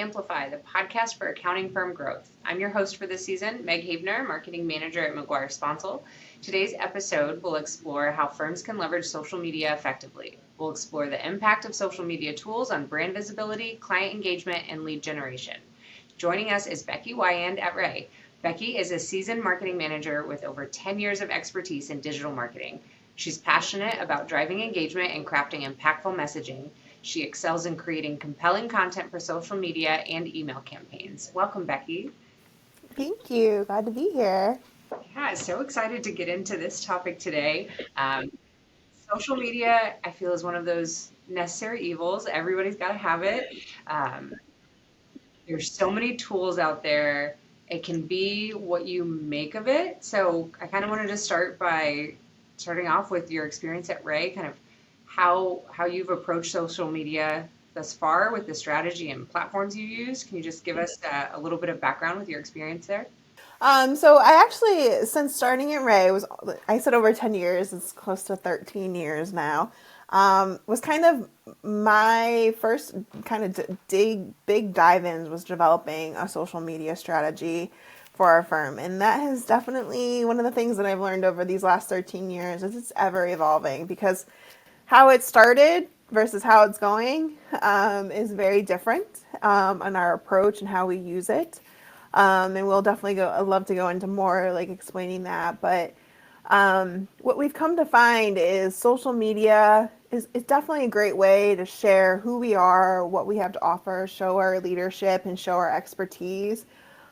Amplify, the podcast for accounting firm growth. I'm your host for this season, Meg Havener, Marketing Manager at McGuire Sponsel. Today's episode will explore how firms can leverage social media effectively. We'll explore the impact of social media tools on brand visibility, client engagement, and lead generation. Joining us is Becky Weiand of Rea. Becky is a seasoned marketing manager with over 10 years of expertise in digital marketing. She's passionate about driving engagement and crafting impactful messaging. She excels in creating compelling content for social media and email campaigns. Welcome, Becky. Thank you. Glad to be here. Yeah, so excited to get into this topic today. Um, Social media, I feel, is one of those necessary evils. Everybody's got to have it. Um, there's so many tools out there. It can be what you make of it. So I kind of wanted to start by starting off with your experience at Rea, kind of how you've approached social media thus far with the strategy and platforms you use. Can you just give us a little bit of background with your experience there? So I actually, since starting at Rea, I said over 10 years. It's close to 13 years now. Was kind of my first kind of big dive-ins was developing a social media strategy for our firm, and that has definitely one of the things that I've learned over these last 13 years is it's ever evolving because how it started versus how it's going is very different in our approach and how we use it. And we'll definitely go. I'd love to go into more like explaining that. But what we've come to find is social media is definitely a great way to share who we are, what we have to offer, show our leadership, and show our expertise.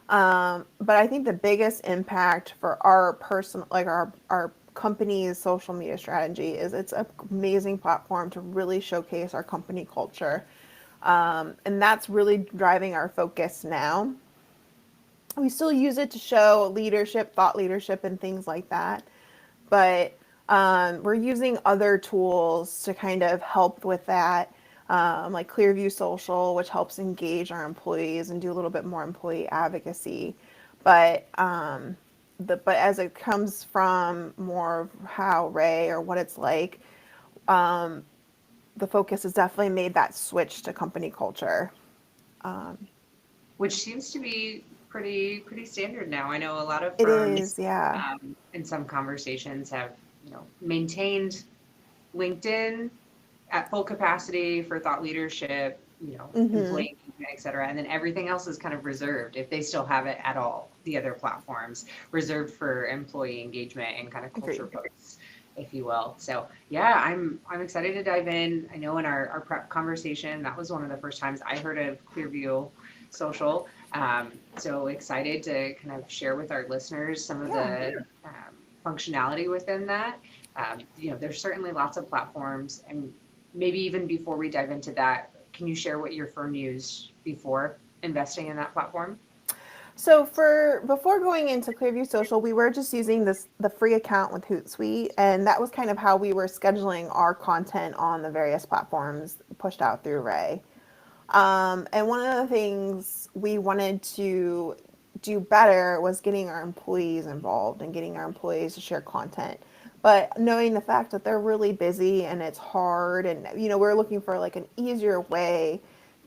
But I think the biggest impact for our personal, like our company's social media strategy is it's an amazing platform to really showcase our company culture. And that's really driving our focus now. We still use it to show leadership, thought leadership, and things like that. But we're using other tools to kind of help with that, like Clearview Social, which helps engage our employees and do a little bit more employee advocacy. But but as it comes from more of how Rea or what it's like, the focus has definitely made that switch to company culture. Which seems to be pretty standard now. I know a lot of It is, firms yeah. in some conversations have maintained LinkedIn at full capacity for thought leadership, Mm-hmm. employee engagement, et cetera, and then everything else is kind of reserved if they still have it at all. The other platforms reserved for employee engagement and kind of culture Agreed. posts, if you will. So yeah, I'm excited to dive in. I know in our prep conversation that was one of the first times I heard of Clearview Social. So excited to kind of share with our listeners some of Yeah. the functionality within that. There's certainly lots of platforms, and maybe even before we dive into that, can you share what your firm used before investing in that platform? So for before going into Clearview Social, we were just using the free account with Hootsuite, and that was kind of how we were scheduling our content on the various platforms pushed out through Rea. And one of the things we wanted to do better was getting our employees involved and getting our employees to share content. But knowing the fact that they're really busy and it's hard, and we're looking for like an easier way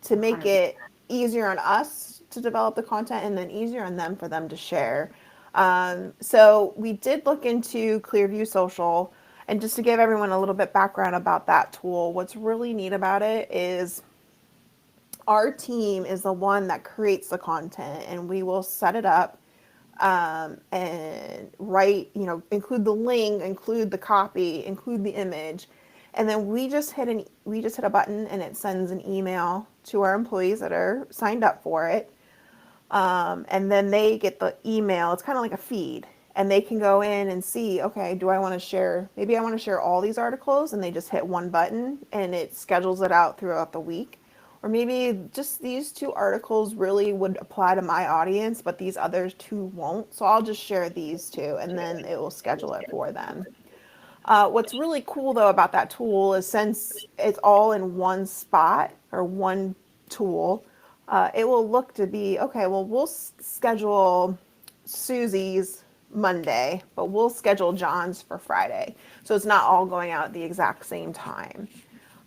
to make 100%. it easier on us to develop the content and then easier on them for them to share. So we did look into Clearview Social, and just to give everyone a little bit background about that tool, what's really neat about it is our team is the one that creates the content and we will set it up and write, include the link, include the copy, include the image. And then we just hit a button and it sends an email to our employees that are signed up for it. And then they get the email. It's kind of like a feed. And they can go in and see, okay, do I want to share? Maybe I want to share all these articles, and they just hit one button and it schedules it out throughout the week. Or maybe just these two articles really would apply to my audience, but these others two won't. So I'll just share these two and then it will schedule it for them. What's really cool though about that tool is since it's all in one spot or one tool, it will look to be okay. Well, we'll schedule Susie's Monday, but we'll schedule John's for Friday. So it's not all going out at the exact same time.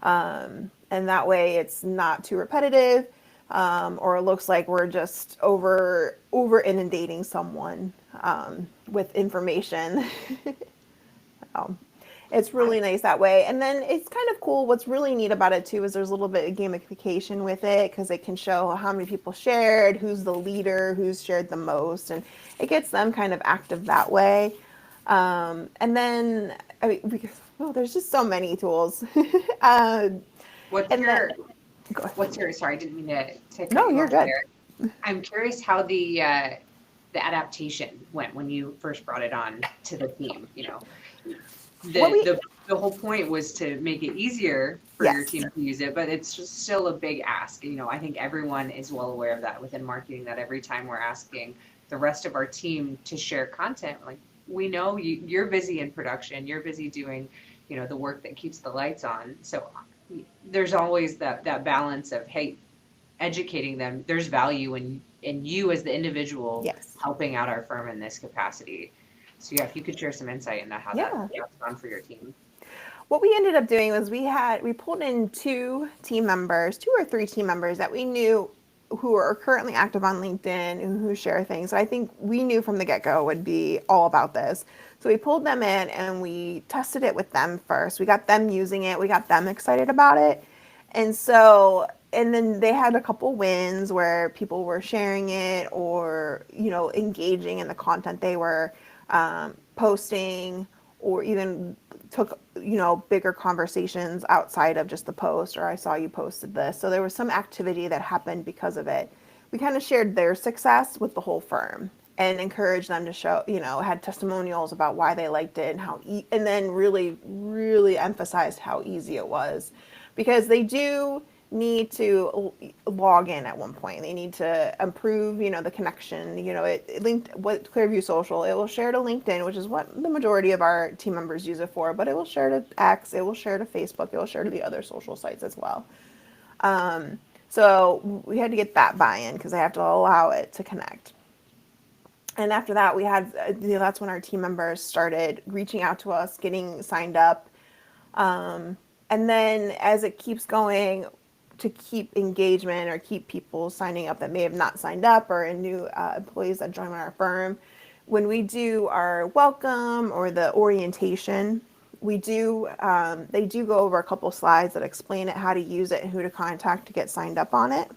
And that way it's not too repetitive. or it looks like we're just over inundating someone with information. um, it's I, really nice that way. And then it's kind of cool. What's really neat about it too is there's a little bit of gamification with it because it can show how many people shared, who's the leader, who's shared the most, and it gets them kind of active that way. And then I mean, because, oh, there's just so many tools. uh, what's and then your what's your sorry, I didn't mean to cut no, you you're off good. there. I'm curious how the adaptation went when you first brought it on to the team. What The we the the whole point was to make it easier for your yes. team to use it, but it's just still a big ask. I think everyone is well aware of that within marketing, that every time we're asking the rest of our team to share content, like we know you're busy in production, you're busy doing, the work that keeps the lights on. So there's always that balance of, hey, educating them. There's value in you as the individual Yes. helping out our firm in this capacity. So yeah, if you could share some insight into how Yeah. that's gone for your team. What we ended up doing was we pulled in two or three team members that we knew who are currently active on LinkedIn and who share things. So I think we knew from the get-go would be all about this. So we pulled them in and we tested it with them first. We got them using it. We got them excited about it. And then they had a couple wins where people were sharing it or, engaging in the content they were posting, or even took, bigger conversations outside of just the post, or I saw you posted this. So there was some activity that happened because of it. We kind of shared their success with the whole firm and encouraged them to show, had testimonials about why they liked it and and then really, really emphasized how easy it was, because they do need to log in at one point. They need to improve, the connection. It linked what Clearview Social. It will share to LinkedIn, which is what the majority of our team members use it for. But it will share to X. It will share to Facebook. It will share to the other social sites as well. So we had to get that buy-in because they have to allow it to connect. And after that, we had, that's when our team members started reaching out to us, getting signed up. And then as it keeps going, to keep engagement or keep people signing up that may have not signed up, or new employees that join our firm, when we do our welcome or the orientation, they do go over a couple slides that explain it, how to use it, and who to contact to get signed up on it.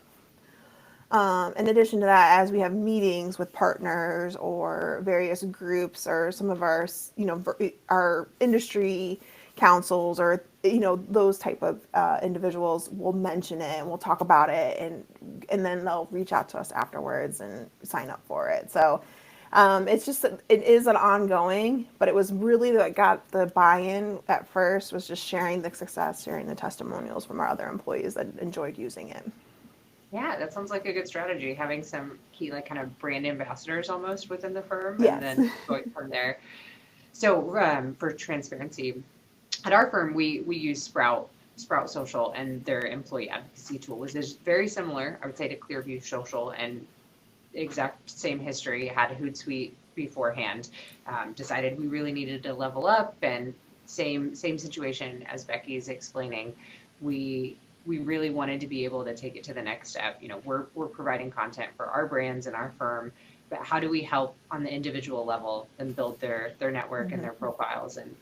In addition to that, as we have meetings with partners or various groups or some of our, our industry councils, or, those type of individuals, will mention it and we'll talk about it, and then they'll reach out to us afterwards and sign up for it. So it's just, it is an ongoing, but it was really that got the buy-in at first, was just sharing the success, sharing the testimonials from our other employees that enjoyed using it. Yeah, that sounds like a good strategy, having some key, like, kind of brand ambassadors almost within the firm, and Yes. then going from there. So, for transparency, at our firm, we use Sprout Social, and their employee advocacy tool is very similar, I would say, to Clearview Social, and exact same history. Had a Hootsuite beforehand. Decided we really needed to level up, and same situation as Becky's explaining. We really wanted to be able to take it to the next step. We're providing content for our brands and our firm, but how do we help on the individual level them build their network and their profiles, and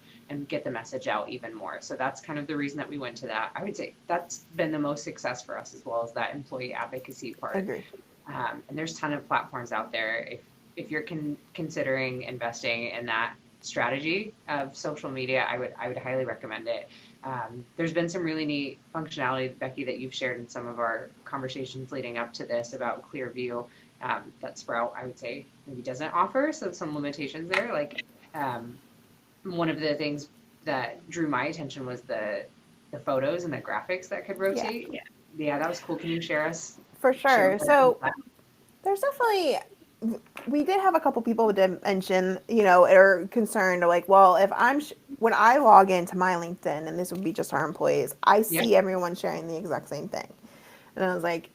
get the message out even more. So that's kind of the reason that we went to that. I would say that's been the most success for us, as well as that employee advocacy part. Agree. And there's a ton of platforms out there. If you're considering investing in that strategy of social media, I would highly recommend it. There's been some really neat functionality, Becky, that you've shared in some of our conversations leading up to this about Clearview, that Sprout, I would say, maybe doesn't offer. So some limitations there. Like, one of the things that drew my attention was the photos and the graphics that could Yeah, rotate. Yeah, that was cool. Can you for share sure. with us So that? there's definitely, we did have a couple people that mention, are concerned, like, well, if when I log into my LinkedIn, and this would be just our employees, I Yeah, see everyone sharing the exact same thing. And I was like,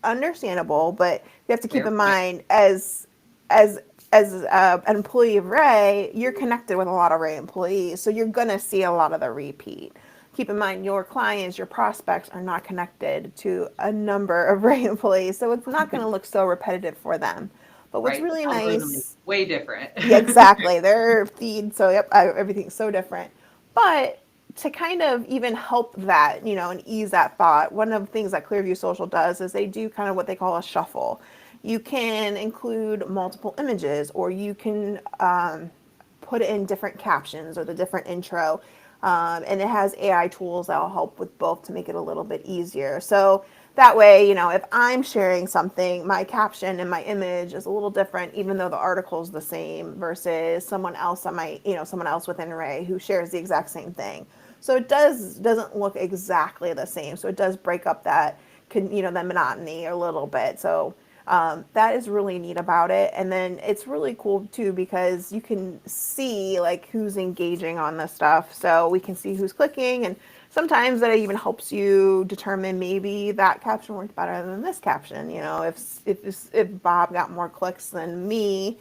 understandable, but you have to keep fair in point. mind, as an employee of Ray, you're connected with a lot of Ray employees, so you're gonna see a lot of the repeat. keep in mind your clients, your prospects are not connected to a number of Ray employees, so it's not going to look so repetitive for them. But what's Right? The really algorithm is nice, way different. yeah, exactly. Their feed, so yep, everything's so different. But to kind of even help that, and ease that thought, one of the things that Clearview Social does is they do kind of what they call a shuffle. You can include multiple images, or you can put in different captions or the different intro. And it has AI tools that will help with both to make it a little bit easier. So that way, if I'm sharing something, my caption and my image is a little different, even though the article is the same, versus someone else someone else within Ray who shares the exact same thing. So it doesn't look exactly the same. So it does break up that monotony a little bit. So that is really neat about it. And then it's really cool too because you can see like who's engaging on this stuff. So we can see who's clicking, and sometimes that even helps you determine maybe that caption worked better than this caption. If Bob got more clicks than me,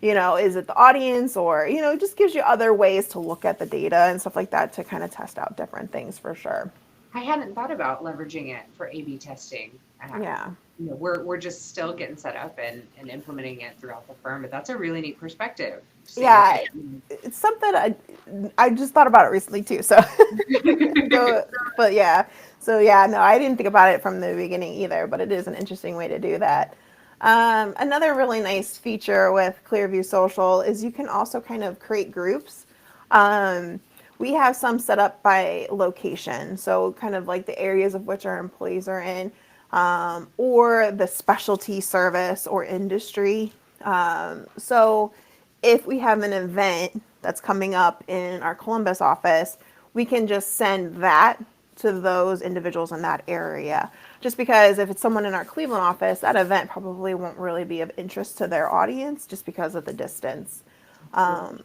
is it the audience, or it just gives you other ways to look at the data and stuff like that to kind of test out different things for sure. I hadn't thought about leveraging it for A/B testing. Yeah. We're just still getting set up and implementing it throughout the firm, but that's a really neat perspective. See, Yeah, okay. it's something I just thought about it recently too. So go, but yeah, so yeah, no, I didn't think about it from the beginning either, but it is an interesting way to do that. Another really nice feature with Clearview Social is you can also kind of create groups. Um, we have some set up by location, so kind of like the areas of which our employees are in, or the specialty service or industry. So if we have an event that's coming up in our Columbus office, we can just send that to those individuals in that area. Just because if it's someone in our Cleveland office, that event probably won't really be of interest to their audience just because of the distance.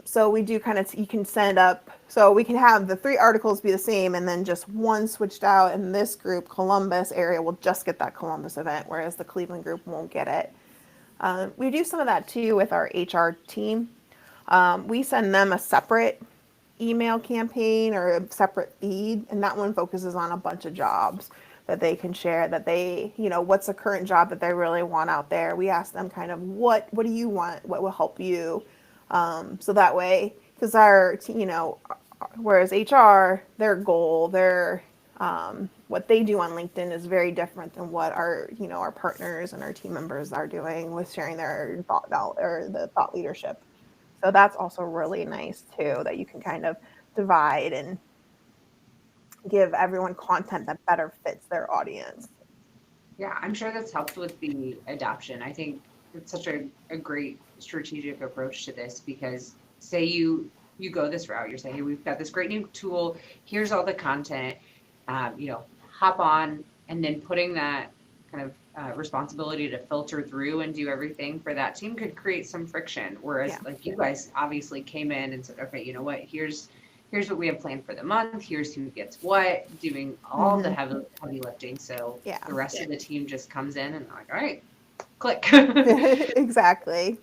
So we do you can send up, so we can have the 3 articles be the same and then just one switched out, and this group, Columbus area, will just get that Columbus event, whereas the Cleveland group won't get it. We do some of that too with our HR team. We send them a separate email campaign or a separate feed, and that one focuses on a bunch of jobs that they can share, that what's the current job that they really want out there. We ask them kind of what do you want, what will help you, so that way, because whereas HR, their goal, what they do on LinkedIn is very different than what our partners and our team members are doing with sharing their the thought leadership. So that's also really nice too, that you can kind of divide and give everyone content that better fits their audience. Yeah, I'm sure that's helped with the adoption. I think it's such a great strategic approach to this because say you go this route, you're saying, hey, we've got this great new tool, here's all the content, hop on, and then putting that kind of responsibility to filter through and do everything for that team could create some friction. Whereas Yeah. like you guys obviously came in and said, okay, you know what, here's what we have planned for the month. Here's who gets what, doing all the heavy lifting. So Yeah. the rest of the team just comes in and they're like, all right, click. Exactly.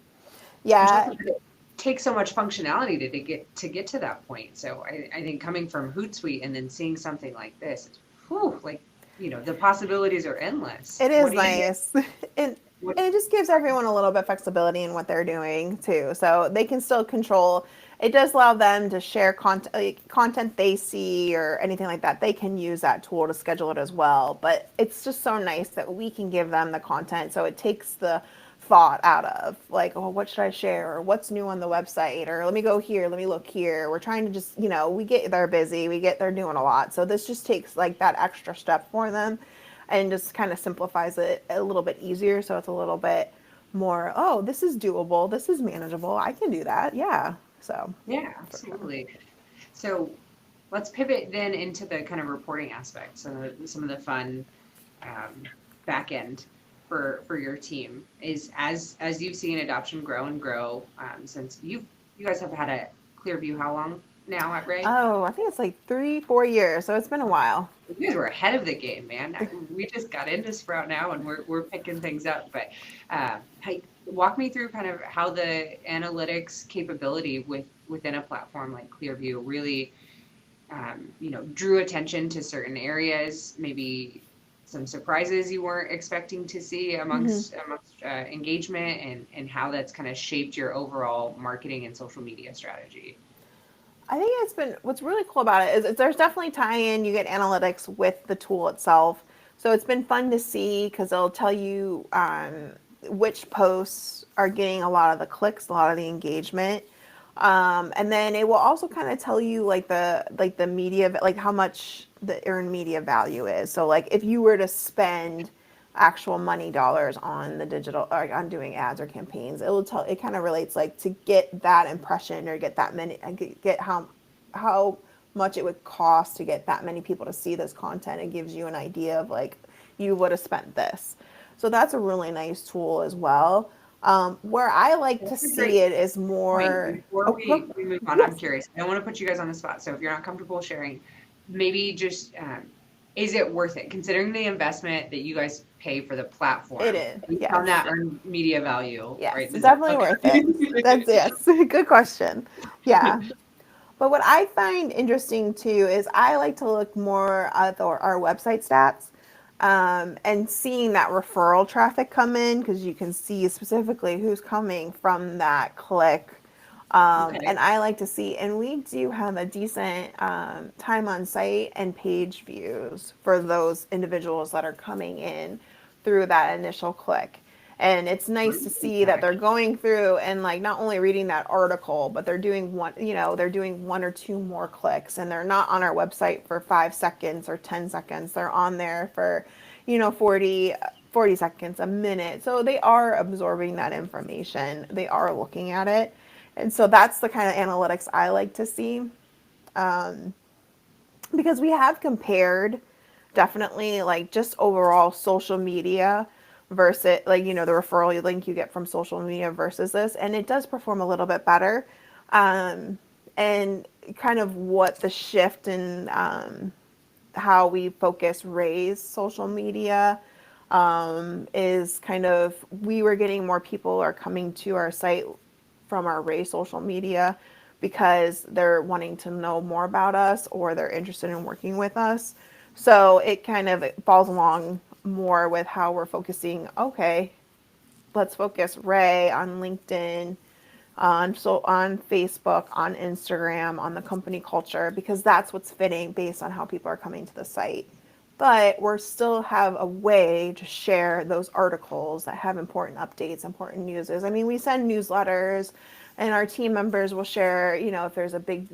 On top Yeah. of it takes so much functionality to get to that point. So I think coming from Hootsuite and then seeing something like this, whew, like the possibilities are endless. It What is do you get? nice. and and it just gives everyone a little bit of flexibility in what they're doing too. So they can still control. It does allow them to share content they see or anything like that. They can use that tool to schedule it as well. But it's just so nice that we can give them the content. So it takes the thought out of like, oh, what should I share, or what's new on the website, or let me go here, let me look here. We're trying to just, we get they're busy, they're doing a lot. So this just takes like that extra step for them and just kind of simplifies it a little bit easier. So it's a little bit more, oh, this is doable, this is manageable, I can do that. Yeah. So Yeah, for sure. absolutely. So let's pivot then into the kind of reporting aspects, some of the fun um, back end for your team is as you've seen adoption grow and grow since you guys have had a Clearview how long now at Ray? Oh, I think it's like 3-4 years, so it's been a while. You guys were ahead of the game, man. We just got into Sprout now, and we're picking things up. But hey, walk me through kind of how the analytics capability within a platform like Clearview really drew attention to certain areas, maybe some surprises you weren't expecting to see amongst engagement, and how that's kind of shaped your overall marketing and social media strategy? I think it's been what's really cool about it is there's definitely tie-in. You get analytics with the tool itself, so it's been fun to see because it'll tell you which posts are getting a lot of the clicks, a lot of the engagement, and then it will also kind of tell you like the media, like how much the earned media value is. So like if you were to spend actual money dollars on the digital, or on doing ads or campaigns, it will tell, it kind of relates like to get that impression or get that many, get how much it would cost to get that many people to see this content. It gives you an idea of like you would have spent this. So that's a really nice tool as well. Where I like to That's a see great it is point. more. Before Oh, we move on, I'm yes, curious. I don't want to put you guys on the spot. So if you're not comfortable sharing, maybe just is it worth it considering the investment that you guys pay for the it platform is. based on Yes, that earned media value, yes, right? it's Is that definitely okay? worth it. That's yes, good question. Yeah. But what I find interesting too is I like to look more at our website stats, and seeing that referral traffic come in because you can see specifically who's coming from that click. Okay. And I like to see, and we do have a decent time on site and page views for those individuals that are coming in through that initial click. And it's nice to see that they're going through and like not only reading that article, but they're doing they're doing one or two more clicks, and they're not on our website for 5 seconds or 10 seconds. They're on there for, 40 seconds, a minute. So they are absorbing that information. They are looking at it. And so that's the kind of analytics I like to see, because we have compared definitely like just overall social media versus like the referral link you get from social media versus this, and it does perform a little bit better. And kind of what the shift in how we focus Ray's social media is kind of, we were getting more people are coming to our site from our Ray social media because they're wanting to know more about us or they're interested in working with us. So it kind of falls along more with how we're focusing. Okay, let's focus Ray on LinkedIn, on Facebook, on Instagram, on the company culture, because that's what's fitting based on how people are coming to the site. But we're still have a way to share those articles that have important updates, important news. I mean, we send newsletters, and our team members will share. If there's a big,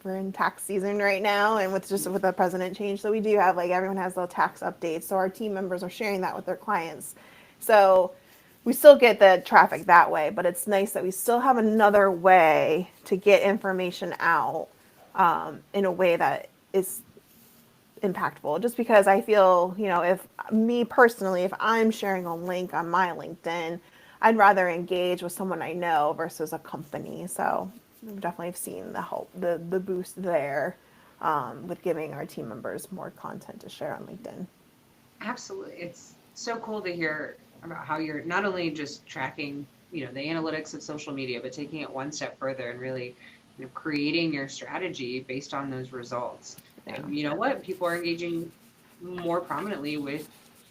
we're in tax season right now, and with the president change, so we do have like everyone has the tax updates. So our team members are sharing that with their clients. So we still get the traffic that way, but it's nice that we still have another way to get information out in a way that is impactful. Just because I feel, if me personally, if I'm sharing a link on my LinkedIn, I'd rather engage with someone I know versus a company. So we've definitely seen the help, the boost there, with giving our team members more content to share on LinkedIn. Absolutely. It's so cool to hear about how you're not only just tracking, the analytics of social media, but taking it one step further and really, creating your strategy based on those results. Yeah. And you know what? People are engaging more prominently with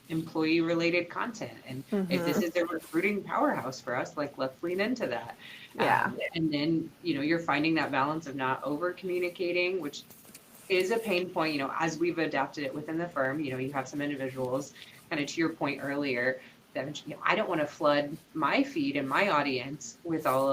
employee related content. And if this is a recruiting powerhouse for us, like let's lean into that. Yeah. And then, you're finding that balance of not over communicating, which is a pain point, as we've adapted it within the firm. You have some individuals, kind of to your point earlier, that, I don't want to flood my feed and my audience with all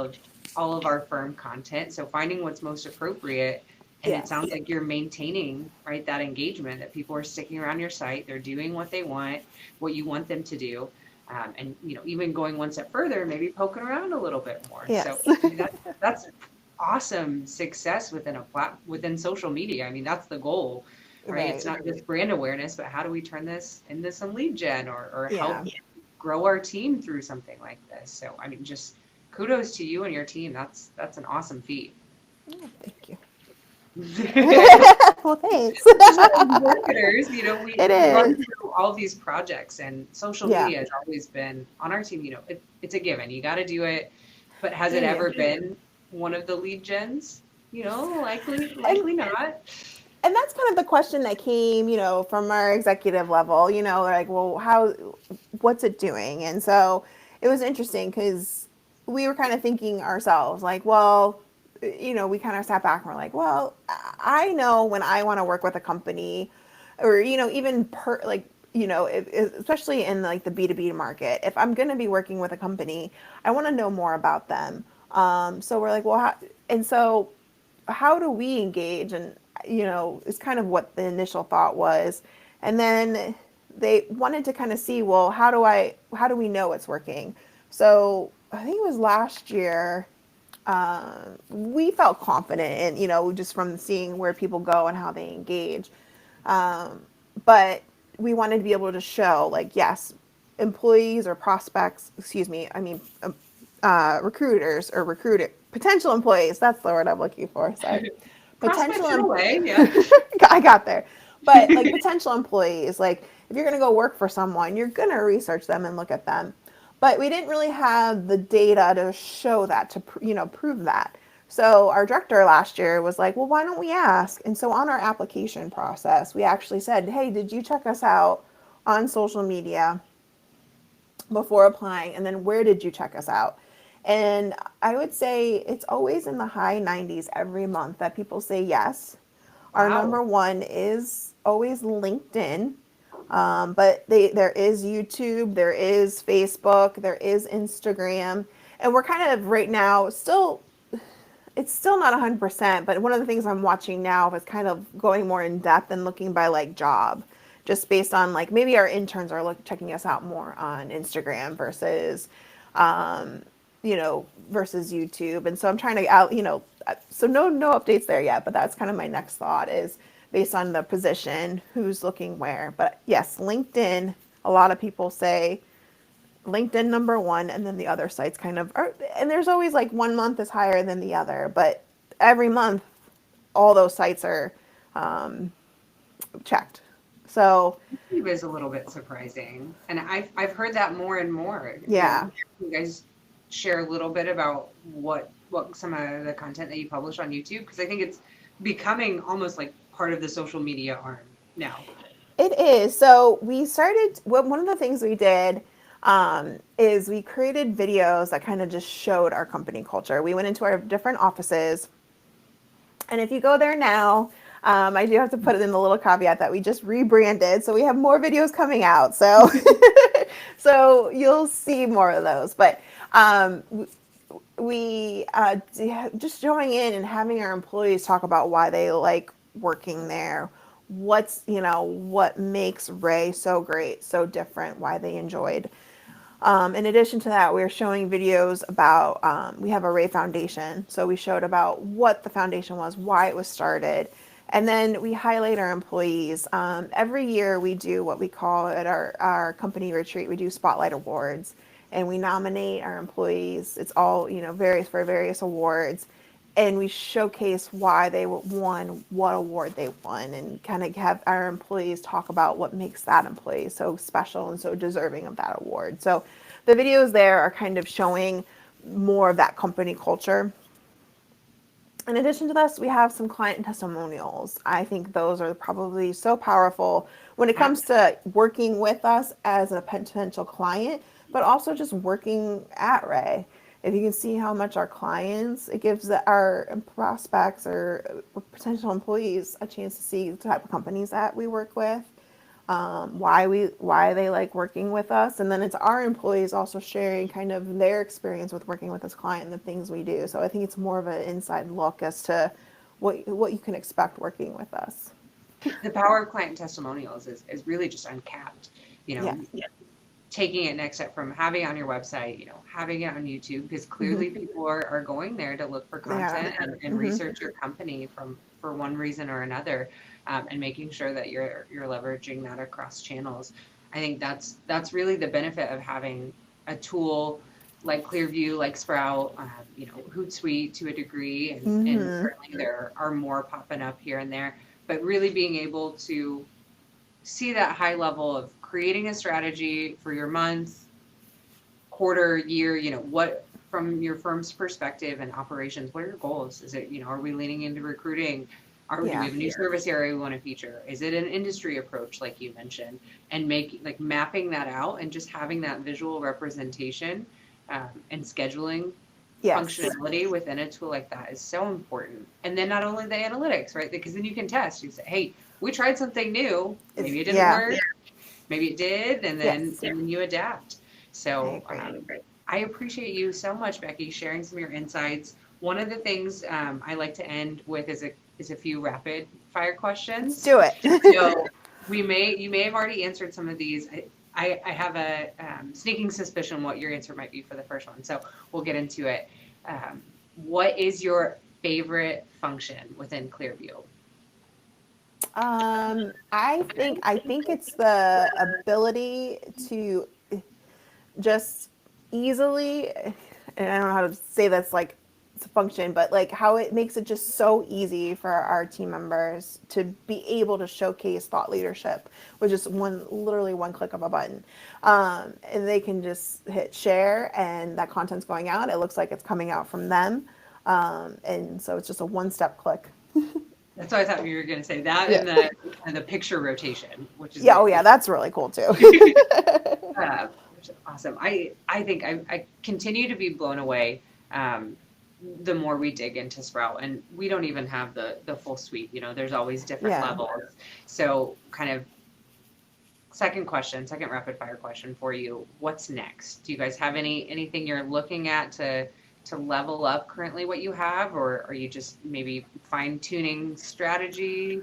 of our firm content. So finding what's most appropriate. And it Yes. sounds like you're maintaining, right, that engagement, that people are sticking around your site. They're doing what they want, what you want them to do. And, even going one step further, maybe poking around a little bit more. Yes. So that's awesome success within social media. I mean, that's the goal, right? It's Right. not just brand awareness, but how do we turn this into some lead gen, or help Yeah. grow our team through something like this? So, I mean, just kudos to you and your team. That's an awesome feat. Oh, thank you. I know, Well, thanks. as marketers, we It run is. through all these projects, and social Yeah. media has always been on our team. It's a given. You got to do it. But has it Yeah. ever been one of the lead gens? Likely, And likely not. and that's kind of the question that came, from our executive level, like, well, what's it doing? And so it was interesting because we were kind of thinking ourselves, like, well, we kind of sat back and we're like, well, I know when I want to work with a company, or even especially in like the B2B market, if I'm going to be working with a company, I want to know more about them. So we're like, well, how do we engage? And it's kind of what the initial thought was. And then they wanted to kind of see, well, how do we know it's working? So I think it was last year, we felt confident in, just from seeing where people go and how they engage. But we wanted to be able to show, like, yes, employees or prospects, excuse me, I mean, recruiters or potential employees. That's the word I'm looking for. Sorry. Prospects in Potential, a way, yeah. I got there. But like potential employees, like if you're going to go work for someone, you're going to research them and look at them. But we didn't really have the data to show that, to prove that. So our director last year was like, well, why don't we ask? And so on our application process, we actually said, hey, did you check us out on social media before applying? And then where did you check us out? And I would say it's always in the high 90s every month that people say yes. Our Wow. number one is always LinkedIn. But there is YouTube, there is Facebook, there is Instagram. And we're kind of right now it's still not 100%, but one of the things I'm watching now is kind of going more in depth and looking by like job, just based on like maybe our interns are checking us out more on Instagram um, versus YouTube. And so I'm trying to so no updates there yet, but that's kind of my next thought is based on the position, who's looking where. But yes, LinkedIn, a lot of people say LinkedIn number one, and then the other sites kind of are, and there's always like one month is higher than the other, but every month all those sites are checked. So It was a little bit surprising, and I've heard that more and more. yeah, You guys share a little bit about what some of the content that you publish on YouTube? Because I think it's becoming almost like part of the social media arm now. it is. So we started. One of the things we did is we created videos that kind of just showed our company culture. We went into our different offices. And if you go there now, I do have to put it in the little caveat that we just rebranded, so we have more videos coming out. So, so you'll see more of those. But we just going in and having our employees talk about why they like working there, what makes Ray so great, so different, why they enjoyed. In addition to that, we're showing videos about, we have a Ray Foundation. So we showed about what the foundation was, why it was started. And then we highlight our employees. Every year we do what we call at our company retreat, we do Spotlight Awards. And we nominate our employees. It's all, various awards. And we showcase why they won, what award they won, and kind of have our employees talk about what makes that employee so special and so deserving of that award. So the videos there are kind of showing more of that company culture. In addition to this, we have some client testimonials. I think those are probably so powerful when it comes to working with us as a potential client, but also just working at Ray. If you can see how much our clients, it gives our prospects or potential employees a chance to see the type of companies that we work with, why they like working with us, and then it's our employees also sharing kind of their experience with working with this client and the things we do. So I think it's more of an inside look as to what you can expect working with us. The power of client testimonials is really just uncapped. You know, Yes. taking it next step from having it on your website, having it on YouTube, because clearly people are going there to look for They are. content and research your company for one reason or another, and making sure that you're leveraging that across channels. I think that's really the benefit of having a tool like Clearview, like Sprout, Hootsuite to a degree, and certainly there are more popping up here and there, but really being able to see that high level of creating a strategy for your month, quarter, year, what from your firm's perspective and operations, what are your goals? Is it, are we leaning into recruiting? Do we Yeah. have a new service area we want to feature? Is it an industry approach, like you mentioned? And mapping that out and just having that visual representation and scheduling Yes. functionality within a tool like that is so important. And then not only the analytics, right? Because then you can test. You say, hey, we tried something new. Maybe it didn't Yeah. work. Maybe it did, and then Yes. and then you adapt. I So agree. I appreciate you so much, Becky, sharing some of your insights. One of the things I like to end with is a few rapid fire Let's questions. do it. So you may have already answered some of these. I have a sneaking suspicion what your answer might be for the first one. So we'll get into it. What is your favorite function within Clearview? I think it's the ability to just easily, and I don't know how to say that's like it's a function, but like how it makes it just so easy for our team members to be able to showcase thought leadership with just literally one click of a button. And they can just hit share and that content's going out. It looks like it's coming out from them. And so it's just a one-step click. That's what I thought you were going to say. That Yeah. and the picture rotation, which is Yeah. Oh, yeah. That's really cool too. which is awesome. I think I continue to be blown away the more we dig into Sprout, and we don't even have the full suite. You know, there's always different Yeah. levels. So, kind of second rapid fire question for you. What's next? Do you guys have anything you're looking at to level up currently what you have, or are you just maybe fine tuning strategy?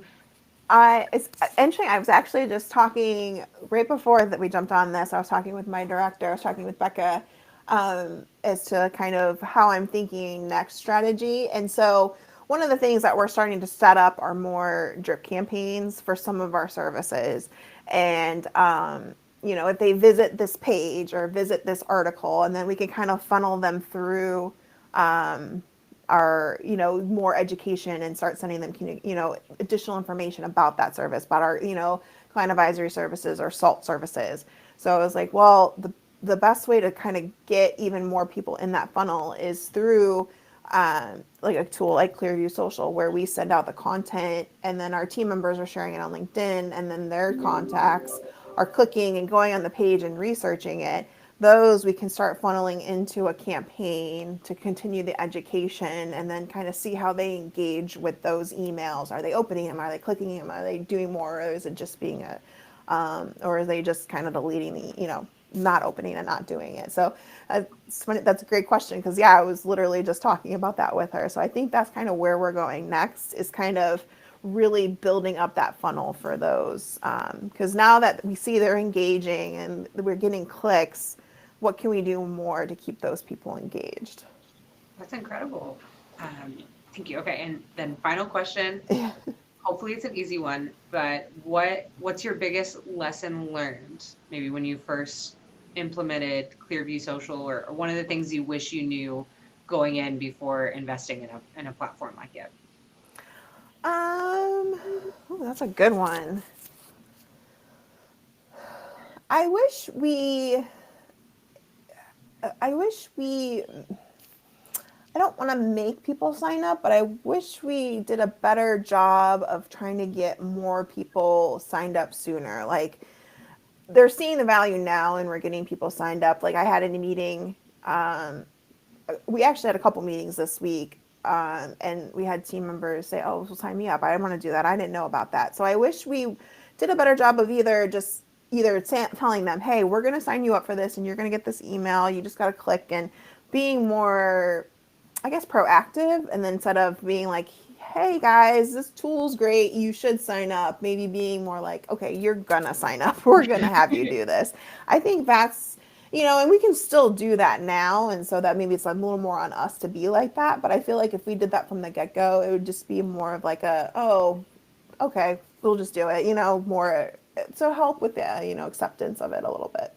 It's interesting. I was actually just talking right before that we jumped on this. I was talking with my director. I was talking with Becca as to kind of how I'm thinking next strategy. And so one of the things that we're starting to set up are more drip campaigns for some of our services. And if they visit this page or visit this article, and then we can kind of funnel them through our more education and start sending them additional information about that service, about our client advisory services or SALT services. So I was like, well, the best way to kind of get even more people in that funnel is through like a tool like Clearview Social, where we send out the content and then our team members are sharing it on LinkedIn, and then their contacts are clicking and going on the page and researching it. Those we can start funneling into a campaign to continue the education, and then kind of see how they engage with those emails. Are they opening them? Are they clicking them? Are they doing more? Or is it just being or are they just kind of deleting not opening and not doing it? So that's a great question, because I was literally just talking about that with her. So I think that's kind of where we're going next, is kind of really building up that funnel for those, because now that we see they're engaging and we're getting clicks, what can we do more to keep those people engaged? That's incredible. Thank you. Okay, and then final question. Hopefully it's an easy one, but what's your biggest lesson learned? Maybe when you first implemented Clearview Social, or one of the things you wish you knew going in before investing in a platform like it. That's a good one. I wish we I don't want to make people sign up, but I wish we did a better job of trying to get more people signed up sooner. Like, they're seeing the value now and we're getting people signed up. Like, I had a meeting, we actually had a couple meetings this week, and we had team members say, oh, well, sign me up. I didn't want to do that. I didn't know about that. So I wish we did a better job of either telling them, hey, we're going to sign you up for this and you're going to get this email. You just got to click, and being more, I guess, proactive. And then instead of being like, hey guys, this tool's great, you should sign up, maybe being more like, okay, you're gonna sign up. We're gonna have you do this. I think that's, and we can still do that now. And so that maybe it's a little more on us to be like that. But I feel like if we did that from the get go, it would just be more of like oh, okay, we'll just do it, more to help with the, acceptance of it a little bit.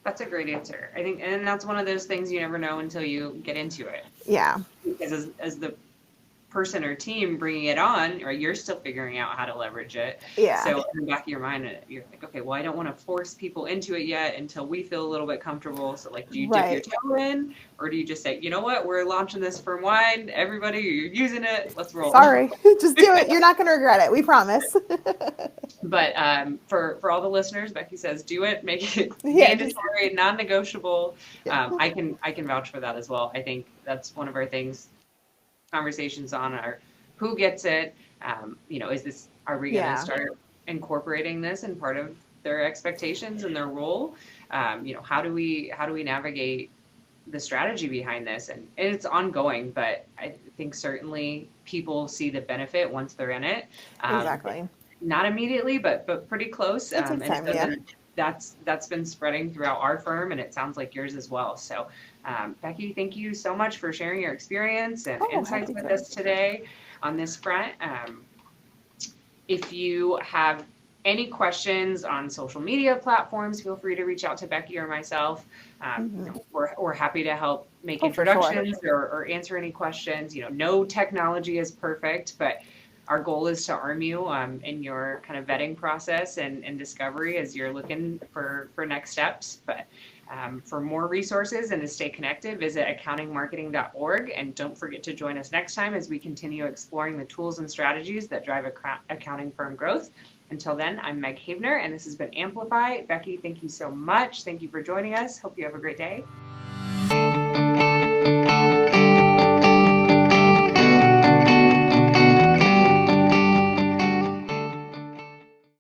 That's a great answer. I think, and that's one of those things you never know until you get into it. Yeah. Because as the person or team bringing it on, or you're still figuring out how to leverage it. Yeah. So in the back of your mind, you're like, okay, well, I don't want to force people into it yet until we feel a little bit comfortable. So like, do you dip your toe in, or do you just say, you know what, we're launching this firmwide, everybody, you're using it, let's roll. Sorry, just do it. You're not going to regret it. We promise. But for all the listeners, Becky says, do it, make it mandatory, non-negotiable. I can vouch for that as well. I think that's one of our things, conversations on are who gets it. Are we going to start incorporating this in part of their expectations and their role? How do we navigate the strategy behind this? And it's ongoing, but I think certainly people see the benefit once they're in it. Exactly. Not immediately, but pretty close. It takes time, that's been spreading throughout our firm, and it sounds like yours as well. So, Becky, thank you so much for sharing your experience and insights with us today on this front. If you have any questions on social media platforms, feel free to reach out to Becky or myself. We're happy to help make introductions or answer any questions. No technology is perfect, but our goal is to arm you in your kind of vetting process and discovery as you're looking for next steps. But for more resources and to stay connected, visit accountingmarketing.org. And don't forget to join us next time as we continue exploring the tools and strategies that drive accounting firm growth. Until then, I'm Meg Havener, and this has been Amplify. Becky, thank you so much. Thank you for joining us. Hope you have a great day.